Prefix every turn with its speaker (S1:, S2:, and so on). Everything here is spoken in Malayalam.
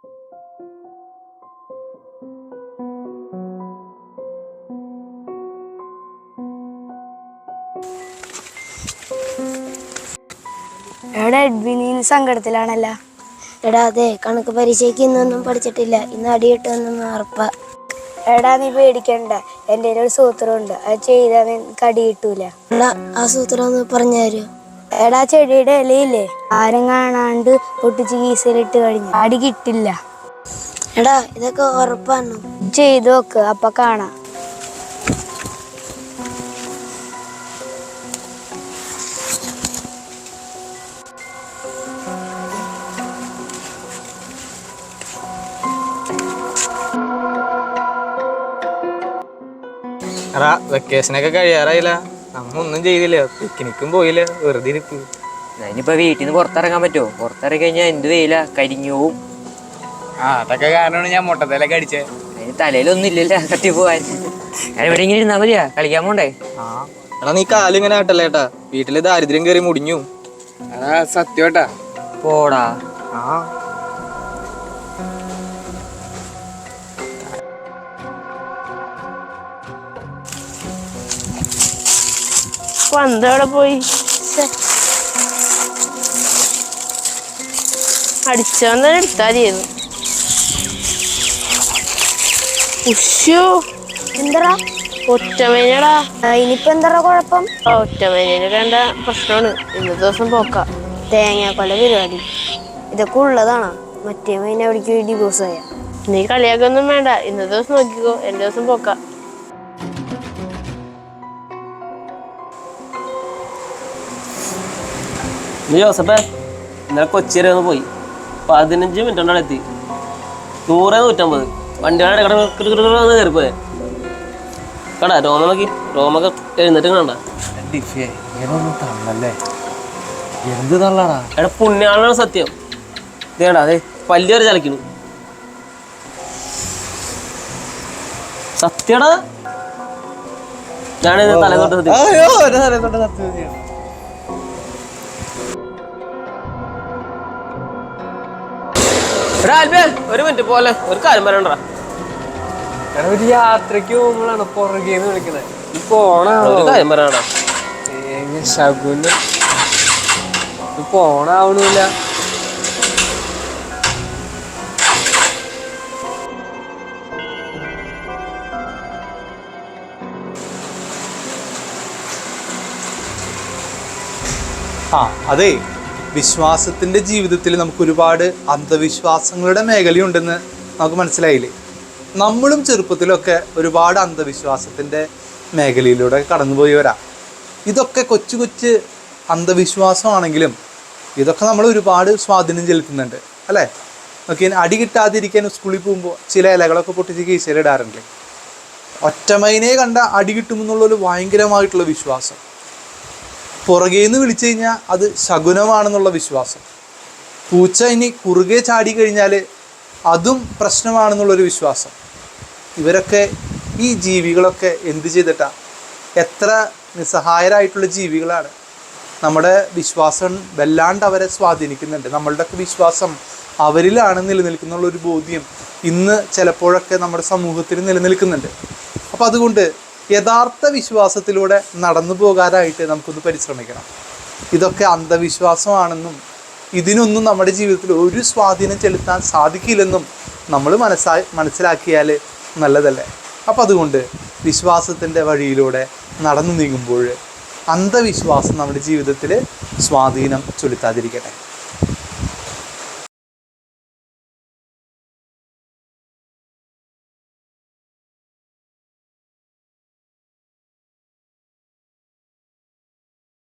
S1: എടാ എഡ്വിനി സങ്കടത്തിലാണല്ല.
S2: എടാ അതെ, കണക്ക് പരീക്ഷയ്ക്ക് ഇന്നൊന്നും പഠിച്ചിട്ടില്ല. ഇന്ന് അടി കിട്ടുമെന്നും ഉറപ്പാ.
S1: എടാ നീ പേടിക്കണ്ട, എൻ്റെ ഒരു സൂത്രമുണ്ട്, അത് ചെയ്താൽ നിനക്ക് അടി കിട്ടൂല.
S2: എടാ ആ സൂത്രം ഒന്ന് പറഞ്ഞു തരൂ.
S1: എടാ ചെടിയുടെ ഇലയില്ലേ, ആരും കാണാണ്ട് പൊട്ടിച്ച് കീസയിലിട്ട് കഴിഞ്ഞു അടി കിട്ടില്ല.
S2: എടാ ഇതൊക്കെ ഉറപ്പാണോ?
S1: ചെയ്തു നോക്ക്, അപ്പൊ കാണാം.
S3: എടാ വെക്കേഷനൊക്കെ കഴിയാറായില്ല, നമ്മ ഒന്നും ചെയ്തില്ല, പിക്നിക്കും പോയില്ല, വെറുതെ ഇരിപ്പ്.
S4: അതിനിപ്പോ വീട്ടിൽ നിന്ന് പുറത്തിറങ്ങാൻ പറ്റുമോ? പുറത്തിറങ്ങി കഴിഞ്ഞാൽ എന്ത് വെയില, കരിഞ്ഞു പോവും.
S3: അതൊക്കെ കാരണമാണ് ഞാൻ മുട്ടത്തേലൊക്കെ അടിച്ചേ.
S4: അതിന് തലയിലൊന്നും ഇല്ലല്ലോ കത്തി പോവാൻ. ഞാൻ ഇവിടെ ഇങ്ങനെ ഇരുന്നാ മതിയാ, കളിക്കാൻ പോണ്ടേ?
S3: എടാ നീ കാലിങ്ങനെ ആട്ടല്ലേ ഏട്ടാ, വീട്ടില് ദാരിദ്ര്യം കയറി മുടിഞ്ഞു.
S5: എടാ സത്യോട്ടാ.
S4: പോടാ.
S6: പന്തവിടെ പോയി അടിച്ചവൻ തന്നെ എടുത്താ ചെയ്തു. ഉഷോ
S1: എന്താ
S6: ഒറ്റമേനടാ.
S1: ഇനിയിപ്പോ എന്താ കുഴപ്പം?
S6: ഒറ്റമേനെ കണ്ട പ്രശ്നമാണ്. ഇന്നത്തെ ദിവസം പോക്ക
S1: തേങ്ങാക്കൊല പരിപാടി ഇതൊക്കെ ഉള്ളതാണ്. മറ്റേ മൈന അവിടേക്ക് ഡിവോഴ്സ് ആയ.
S6: നീ കളിയാക്കൊന്നും വേണ്ട, ഇന്നത്തെ ദിവസം നോക്കിക്കോ, എന്റെ ദിവസം പോക്ക.
S7: നീ ജോസഫേ, ഇന്നലെ കൊച്ചി വരെ ഒന്ന് പോയി 15 മിനിറ്റ് കൊണ്ടാണ് എത്തി. 100-150 വണ്ടികളെ കയറിപ്പോയെ. കടാ രോമ നോക്കി, രോമൊക്കെ എഴുന്നേറ്റ് കണ്ട.
S5: എന്ത് തള്ളാടാ?
S7: എടാ പുണ്യാളാണ് സത്യം. ഇതേടാ അതെ പല്ല് വരെ ചലക്കുന്നു. സത്യടാ, ഞാനിത് തലകൊണ്ട് സത്യം. ഒരു മിനിറ്റ് പോലെ ഒരു കാര്യം പറയണ്ടാ.
S5: ഒരു യാത്രക്ക് പോകുമ്പോഴാണ് പുറകേന്ന് വിളിക്കണേ. പോണ
S7: ഒരു കാര്യം പറയണ
S5: ശകുന് പോണാവണില്ല.
S8: അതെ, വിശ്വാസത്തിന്റെ ജീവിതത്തിൽ നമുക്ക് ഒരുപാട് അന്ധവിശ്വാസങ്ങളുടെ മേഖലയുണ്ടെന്ന് നമുക്ക് മനസ്സിലായില്ലേ. നമ്മളും ചെറുപ്പത്തിലൊക്കെ ഒരുപാട് അന്ധവിശ്വാസത്തിന്റെ മേഖലയിലൂടെ കടന്നുപോയവരാ. ഇതൊക്കെ കൊച്ചു കൊച്ചു അന്ധവിശ്വാസമാണെങ്കിലും ഇതൊക്കെ നമ്മൾ ഒരുപാട് സ്വാധീനം ചെലുത്തുന്നുണ്ട് അല്ലേ. നോക്കി, അടി കിട്ടാതിരിക്കാൻ സ്കൂളിൽ പോകുമ്പോൾ ചില ഇലകളൊക്കെ പൊട്ടിച്ച് കീശയിലിടാറുണ്ട്. ഒറ്റമൈനെ കണ്ട അടി കിട്ടുമെന്നുള്ളൊരു ഭയങ്കരമായിട്ടുള്ള വിശ്വാസം. പുറകേന്ന് വിളിച്ചു കഴിഞ്ഞാൽ അത് ശകുനമാണെന്നുള്ള വിശ്വാസം. പൂച്ച ഇനി കുറുകെ ചാടി കഴിഞ്ഞാൽ അതും പ്രശ്നമാണെന്നുള്ളൊരു വിശ്വാസം. ഇവരൊക്കെ, ഈ ജീവികളൊക്കെ എന്ത് ചെയ്തിട്ടാ? എത്ര നിസ്സഹായരായിട്ടുള്ള ജീവികളാണ്. നമ്മുടെ വിശ്വാസം വല്ലാണ്ട് അവരെ സ്വാധീനിക്കുന്നുണ്ട്. നമ്മളുടെയൊക്കെ വിശ്വാസം അവരിലാണ് നിലനിൽക്കുന്നുള്ളൊരു ബോധ്യം ഇന്ന് ചിലപ്പോഴൊക്കെ നമ്മുടെ സമൂഹത്തിൽ നിലനിൽക്കുന്നുണ്ട്. അപ്പോൾ അതുകൊണ്ട് യഥാർത്ഥ വിശ്വാസത്തിലൂടെ നടന്നു പോകാനായിട്ട് നമുക്കൊന്ന് പരിശ്രമിക്കണം. ഇതൊക്കെ അന്ധവിശ്വാസമാണെന്നും ഇതിനൊന്നും നമ്മുടെ ജീവിതത്തിൽ ഒരു സ്വാധീനം ചെലുത്താൻ സാധിക്കില്ലെന്നും നമ്മൾ മനസ്സിലാക്കിയാൽ നല്ലതല്ലേ. അപ്പോൾ അതുകൊണ്ട് വിശ്വാസത്തിൻ്റെ വഴിയിലൂടെ നടന്നു നീങ്ങുമ്പോൾ അന്ധവിശ്വാസം നമ്മുടെ ജീവിതത്തിൽ സ്വാധീനം ചെലുത്താതിരിക്കട്ടെ.